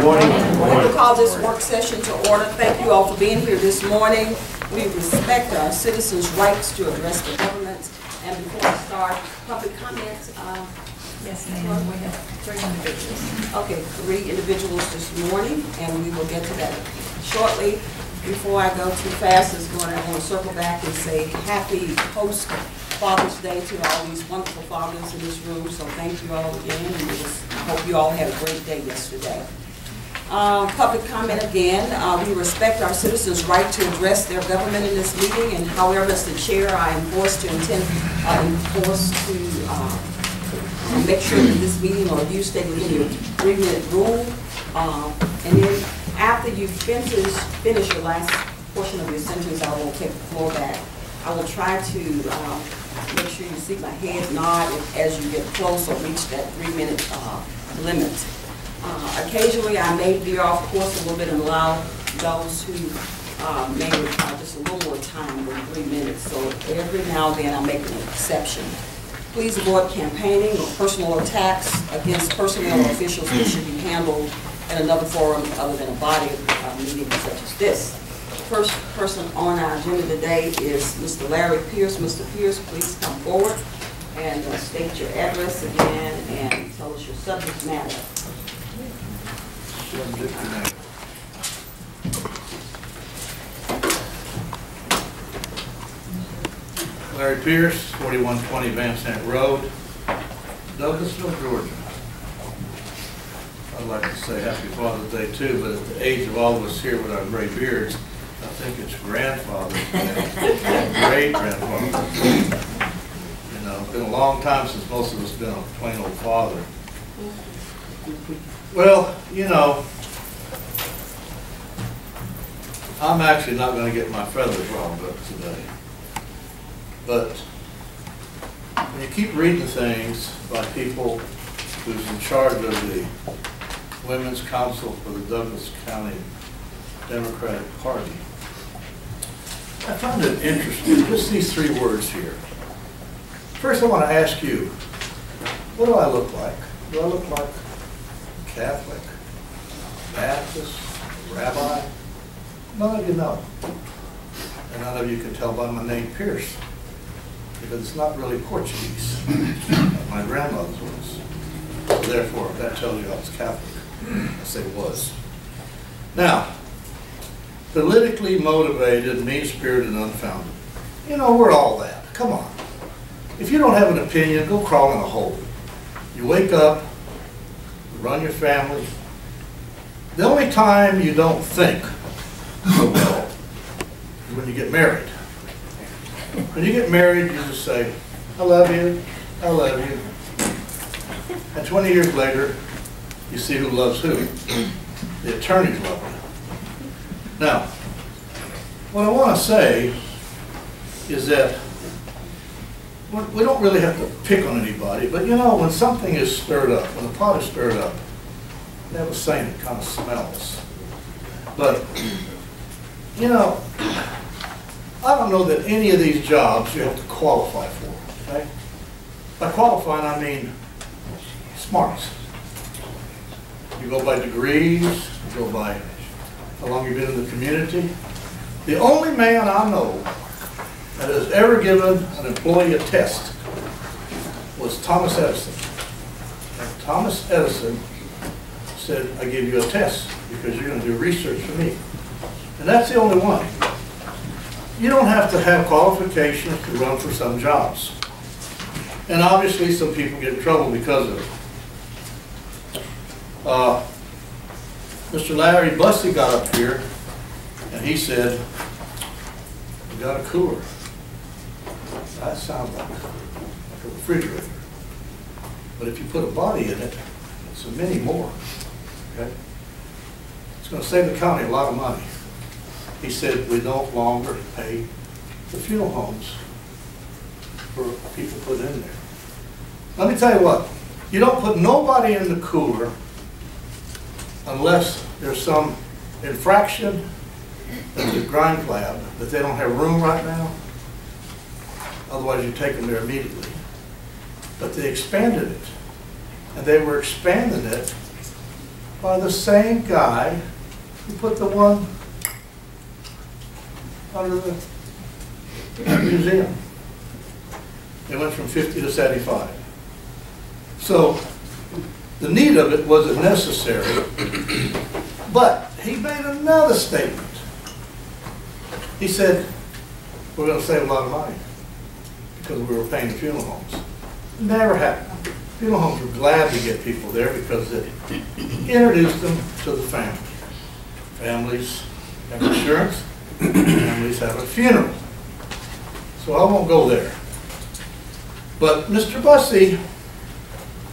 morning. We will call this work session to order. Thank you all for being here this morning. We respect our citizens' rights to address the government. And before we start, public comments. Yes, ma'am. We have 3 individuals. Okay, 3 individuals this morning, and we will get to that shortly. Before I go too fast, I want to circle back and say happy post-Father's Day to all these wonderful fathers in this room. So thank you all again, and I hope you all had a great day yesterday. Public comment again. We respect our citizens' right to address their government in this meeting, and however, as the chair, I am forced to make sure that this meeting or you stay within your 3-minute rule. And then after you finish your last portion of your sentence, I will take the floor back. I will try to make sure you see my head nod as you get close or reach that 3-minute limit. Occasionally, I may veer off course a little bit and allow those who may require just a little more time than 3 minutes. So every now and then, I make an exception. Please avoid campaigning or personal attacks against personnel or officials that should be handled in another forum other than a body meeting such as this. The first person on our agenda today is Mr. Larry Pierce. Mr. Pierce, please come forward and state your address again and tell us your subject matter. Larry Pierce, 4120 Van Sant Road, Douglasville, Georgia. I'd like to say Happy Father's Day too, but at the age of all of us here with our gray beards, I think it's grandfather's day, great-grandfather. You know, it's been a long time since most of us have been a plain old father. Well, you know, I'm actually not going to get my feathers wrong today. But when you keep reading things by people who's in charge of the Women's Council for the Douglas County Democratic Party, I found it interesting, just these 3 words here. First, I want to ask you, what do I look like? Do I look like Catholic, Baptist, Rabbi? None of you know. And none of you can tell by my name, Pierce, because it's not really Portuguese. My grandmother's was. So therefore, that tells you I was Catholic. I say was. Now, politically motivated, mean-spirited, and unfounded. You know, we're all that. Come on. If you don't have an opinion, go crawl in a hole. You wake up, you run your family. The only time you don't think so well is when you get married. When you get married, you just say, I love you, I love you. And 20 years later, you see who loves who. The attorneys love you. Now, what I want to say is that we don't really have to pick on anybody, but you know, when something is stirred up, when the pot is stirred up, they have a saying, it kind of smells. But, you know, I don't know that any of these jobs you have to qualify for, okay? By qualifying, I mean smarts. You go by degrees, you go by how long you've been in the community. The only man I know that has ever given an employee a test was Thomas Edison. And Thomas Edison said, I give you a test because you're going to do research for me. And that's the only one. You don't have to have qualifications to run for some jobs. And obviously some people get in trouble because of it. Mr. Larry Bussey got up here and he said, we got a cooler. That sounds like a refrigerator. But if you put a body in it, it's a many more. Okay? It's going to save the county a lot of money. He said we no longer pay the funeral homes for people put in there. Let me tell you what, you don't put nobody in the cooler unless there's some infraction at the crime lab that they don't have room right now. Otherwise, you take them there immediately. But they expanded it. And they were expanding it by the same guy who put the one under the museum. It went from 50 to 75. So the need of it wasn't necessary, but he made another statement. He said, we're going to save a lot of money because we were paying the funeral homes. Never happened. Funeral homes were glad to get people there because it introduced them to the family. Families have insurance, families have a funeral. So I won't go there. But Mr. Bussey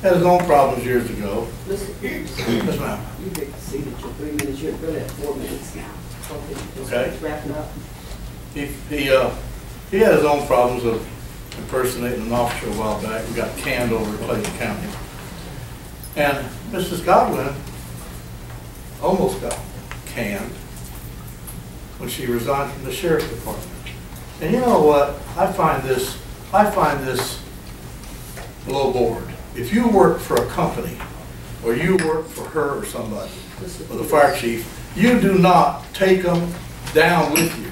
had his own problems years ago. Listen, Yes, ma'am. you get to see that you're 3 minutes, you're really at 4 minutes now. Okay. Wrapping up. He had his own problems of impersonating an officer a while back. We got canned over at Clayton County. And Mrs. Godwin almost got canned when she resigned from the sheriff's department. And you know what? I find this below board. If you work for a company, or you work for her or somebody, or the fire chief, you do not take them down with you.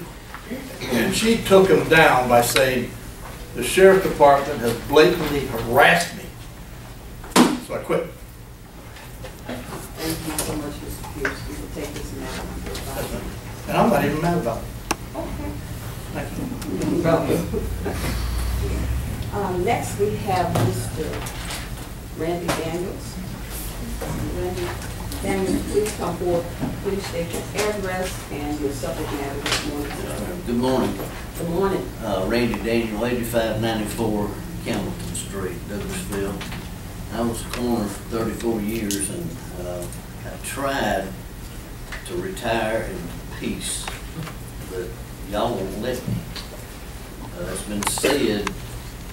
And she took him down by saying, the sheriff department has blatantly harassed me. So I quit. Thank you so much, Mr. Pierce. We will take this matter. And I'm not even mad about it. Okay. Thank you. Next, we have Mr. Randy Daniels. Randy Daniels, please come forward. Please state your address and your subject matter this morning. Good morning. Good morning. Randy Daniel, 8594 Campbellton Street, Douglasville. I was a coroner for 34 years, and I tried to retire in peace, but y'all won't let me. It's been said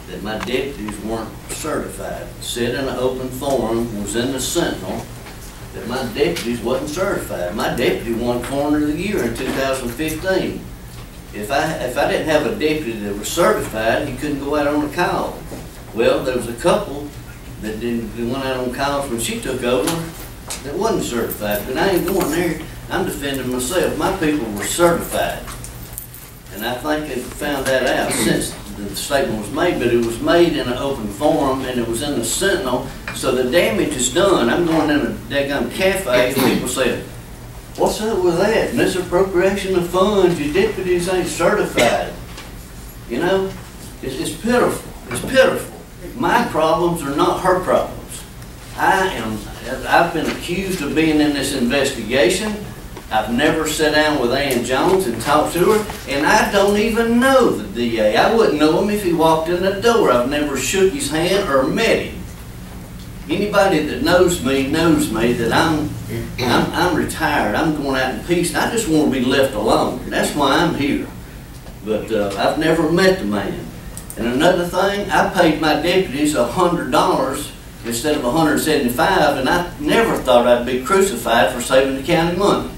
that my deputies weren't certified. Said in an open forum, was in the Sentinel, that my deputies wasn't certified. My deputy won Coroner of the Year in 2015. If I didn't have a deputy that was certified, he couldn't go out on a call. Well, there was a couple that went out on calls when she took over that wasn't certified, but I ain't going there. I'm defending myself. My people were certified. And I think they found that out since the statement was made, but it was made in an open forum and it was in the Sentinel, so the damage is done. I'm going in a daggone cafe and people say, what's up with that? Misappropriation of funds, your deputies ain't certified. You know, it's pitiful. It's pitiful. My problems are not her problems. I've been accused of being in this investigation. I've never sat down with Ann Jones and talked to her, and I don't even know the DA. I wouldn't know him if he walked in the door. I've never shook his hand or met him. Anybody that knows me that I'm retired. I'm going out in peace. And I just want to be left alone. That's why I'm here. But I've never met the man. And another thing, I paid my deputies $100 instead of $175, and I never thought I'd be crucified for saving the county money.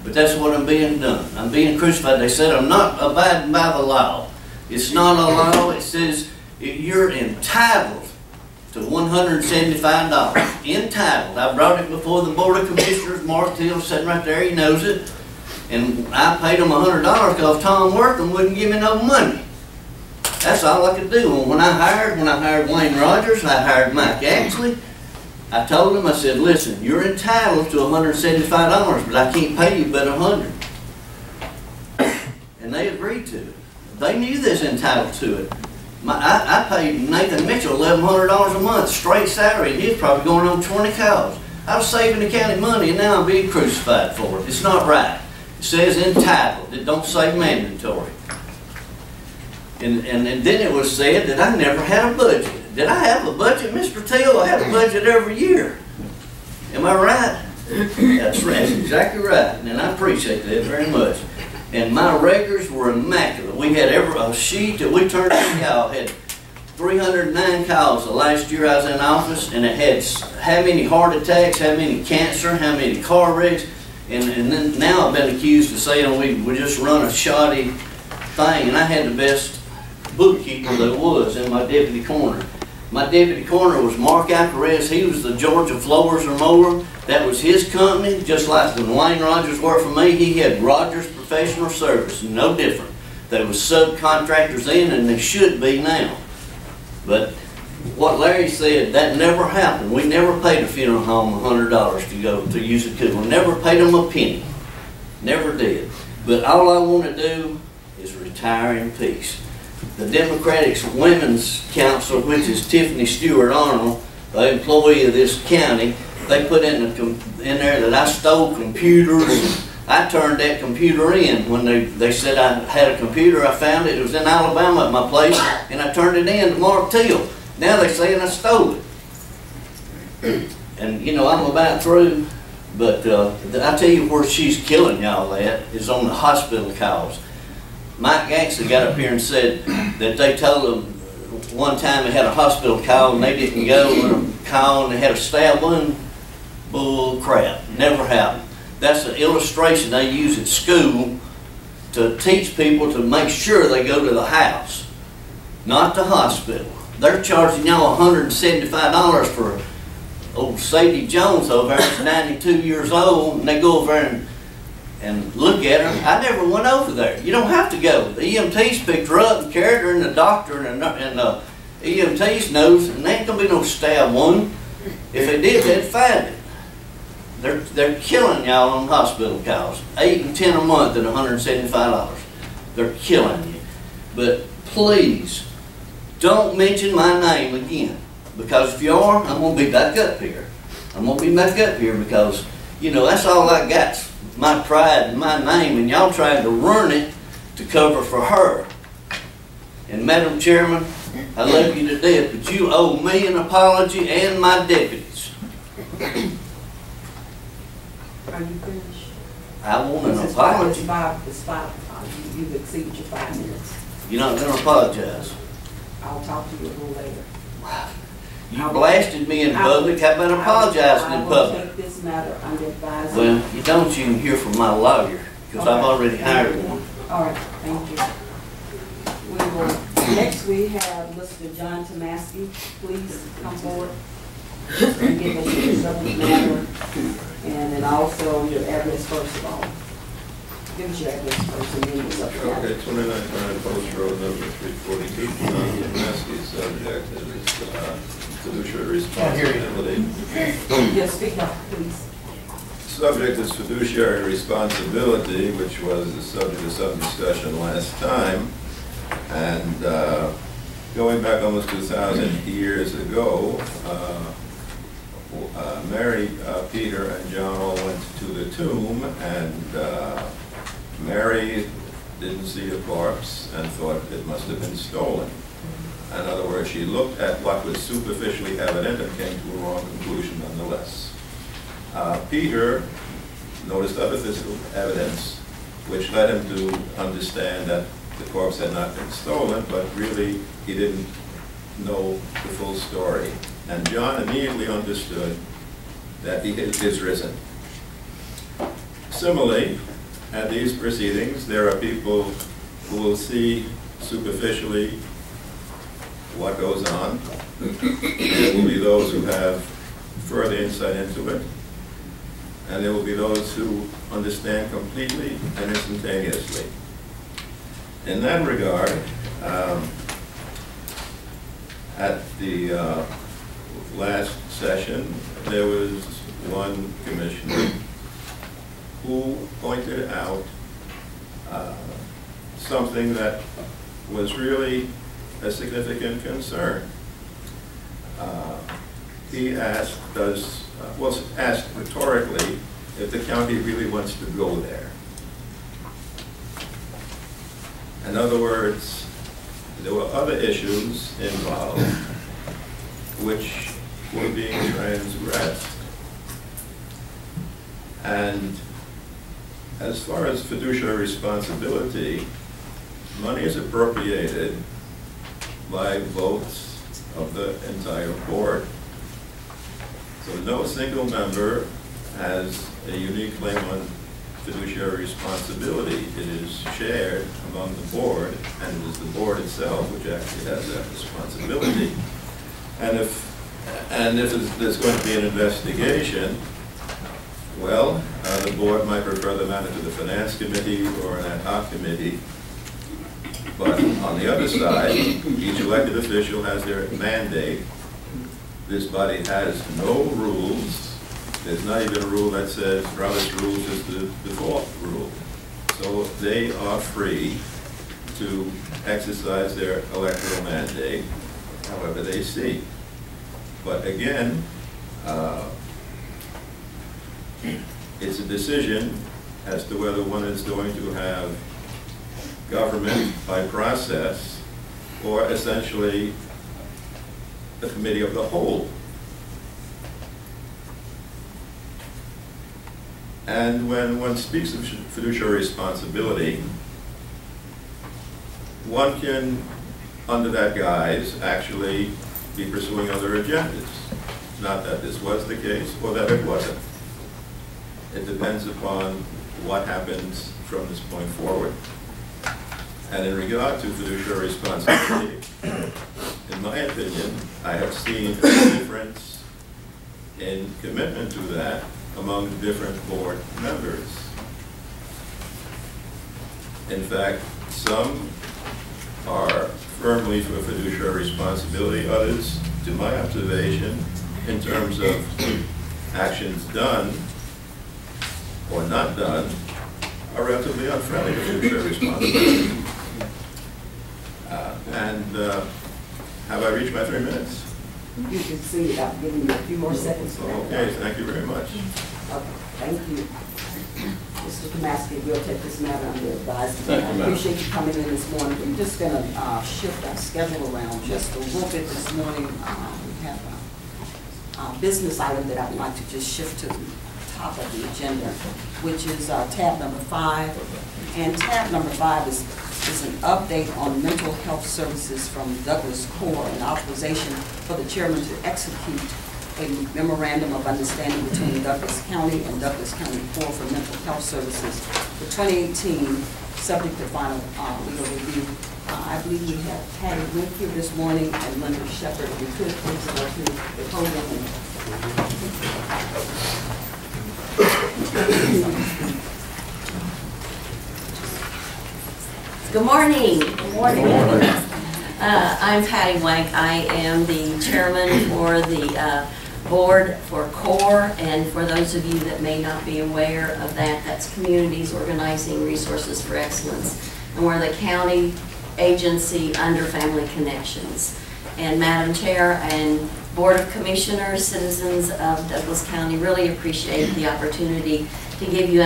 But that's what I'm being done. I'm being crucified. They said I'm not abiding by the law. It's not a law. It says you're entitled to $175. Entitled. I brought it before the Board of Commissioners. Mark Till sitting right there. He knows it. And I paid him $100 because Tom Wortham wouldn't give me no money. That's all I could do. When I hired Wayne Rogers, I hired Mike Axley. I told him, I said, listen, you're entitled to $175, but I can't pay you but $100. And they agreed to it. They knew they was entitled to it. I paid Nathan Mitchell $1,100 a month, straight salary, and he's probably going on 20 calls. I was saving the county money, and now I'm being crucified for it. It's not right. It says entitled. It don't say mandatory. And then it was said that I never had a budget. Did I have a budget, Mr. Till? I have a budget every year. Am I right? That's exactly right. And I appreciate that very much. And my records were immaculate. We had a sheet that we turned in. Y'all had 309 calls the last year I was in office, and it had how many heart attacks, how many cancer, how many car wrecks. And then now I've been accused of saying we just run a shoddy thing, and I had the best bookkeeper there was in my deputy coroner. My deputy coroner was Mark Alcarez. He was the Georgia Flowers or mower. That was his company, just like when Wayne Rogers worked for me, he had Rogers Professional Service, no different. They were subcontractors then, and they should be now. But what Larry said, that never happened. We never paid a funeral home $100 to go to use a cooler. Never paid them a penny. Never did. But all I want to do is retire in peace. The Democratic Women's Council, which is Tiffany Stewart Arnold, the employee of this county, they put in there that I stole computers. I turned that computer in when they said I had a computer. I found it. It was in Alabama at my place, and I turned it in to Mark Teal. Now they're saying I stole it. And you know, I'm about through, but I tell you where she's killing y'all at is on the hospital calls. Mike Gaxley got up here and said that they told them one time they had a hospital call and they didn't go and call and they had a stab wound. Bull crap. Never happened. That's an illustration they use at school to teach people to make sure they go to the house, not the hospital. They're charging y'all $175 for old Sadie Jones over there, who's 92 years old, and they go over there and look at her. I never went over there. You don't have to go. The EMTs picked her up and carried her, and the doctor and the EMTs knows, and there ain't gonna be no stab wound. If they did, they'd find it. They're killing y'all on hospital calls. 8 and 10 a month at $175. They're killing you. But please, don't mention my name again. Because if you are, I'm going to be back up here. I'm going to be back up here because, you know, that's all I got, my pride and my name, and y'all trying to ruin it to cover for her. And Madam Chairman, I love you to death, but you owe me an apology and my deputies. Are you finished? I want an apology. It's five. You've exceeded your 5 minutes. You're not going to apologize. I'll talk to you a little later. You blasted me in public. How about apologizing in I will public? take this matter under advisement. Well, you don't. You can hear from my lawyer because I've already hired one. All right, thank you. Next we have Mr. John Tomasky. Please come forward and give us your subject matter. And then also your address first of all. Give us your address first and then your subject matter. Okay, 29 Post Road, number 342. Tomasky's subject is fiduciary responsibility. Yes, speak up, please. Subject is fiduciary responsibility, which was the subject of some discussion last time. And going back almost 2,000 years ago, Mary, Peter, and John all went to the tomb, and Mary didn't see the corpse and thought it must have been stolen. In other words, she looked at what was superficially evident and came to a wrong conclusion nonetheless. Peter noticed other physical evidence which led him to understand that the corpse had not been stolen, but really he didn't know the full story. And John immediately understood that he is risen. Similarly, at these proceedings, there are people who will see superficially what goes on. There will be those who have further insight into it, and there will be those who understand completely and instantaneously. In that regard, at the last session, there was one commissioner who pointed out something that was really a significant concern. He asked asked rhetorically if the county really wants to go there. In other words, there were other issues involved which were being transgressed. And as far as fiduciary responsibility, money is appropriated by votes of the entire board. So no single member has a unique claim on fiduciary responsibility. It is shared among the board, and it is the board itself which actually has that responsibility. And if there's going to be an investigation, Well, the board might refer the matter to the finance committee or an ad hoc committee. But on the other side, each elected official has their mandate. This body has no rules. There's not even a rule that says Robert's rules is the default rule. So they are free to exercise their electoral mandate however they see. But again, it's a decision as to whether one is going to have government by process or essentially the committee of the whole. And when one speaks of fiduciary responsibility, one can, under that guise, actually be pursuing other agendas. Not that this was the case or that it wasn't. It depends upon what happens from this point forward. And in regard to fiduciary responsibility, in my opinion, I have seen a difference in commitment to that among different board members. In fact, some are firmly for fiduciary responsibility, others, to my observation, in terms of actions done or not done, are relatively unfriendly to fiduciary responsibility. Have I reached my 3 minutes? You can see, I've given you a few more seconds. Okay, thank you very much. Okay, thank you. Mr. Kamaski, we'll take this matter under advisement. I appreciate you coming in this morning. We're just going to shift our schedule around just a little bit this morning. We have a business item that I'd like to just shift to the top of the agenda, which is tab number 5. And tab number 5 is an update on mental health services from Douglas Corps and authorization for the chairman to execute a memorandum of understanding between Douglas County and Douglas County Corps for Mental Health Services for 2018, subject to final legal review. I believe we have Patty Wick here this morning and Linda Shepard. If we could please go to the podium. Good morning. Good morning. I'm Patty Wank. I am the chairman for the board for CORE, and for those of you that may not be aware of that, that's Communities Organizing Resources for Excellence, and we're the county agency under Family Connections. And Madam Chair and Board of Commissioners, citizens of Douglas County, really appreciate the opportunity to give you an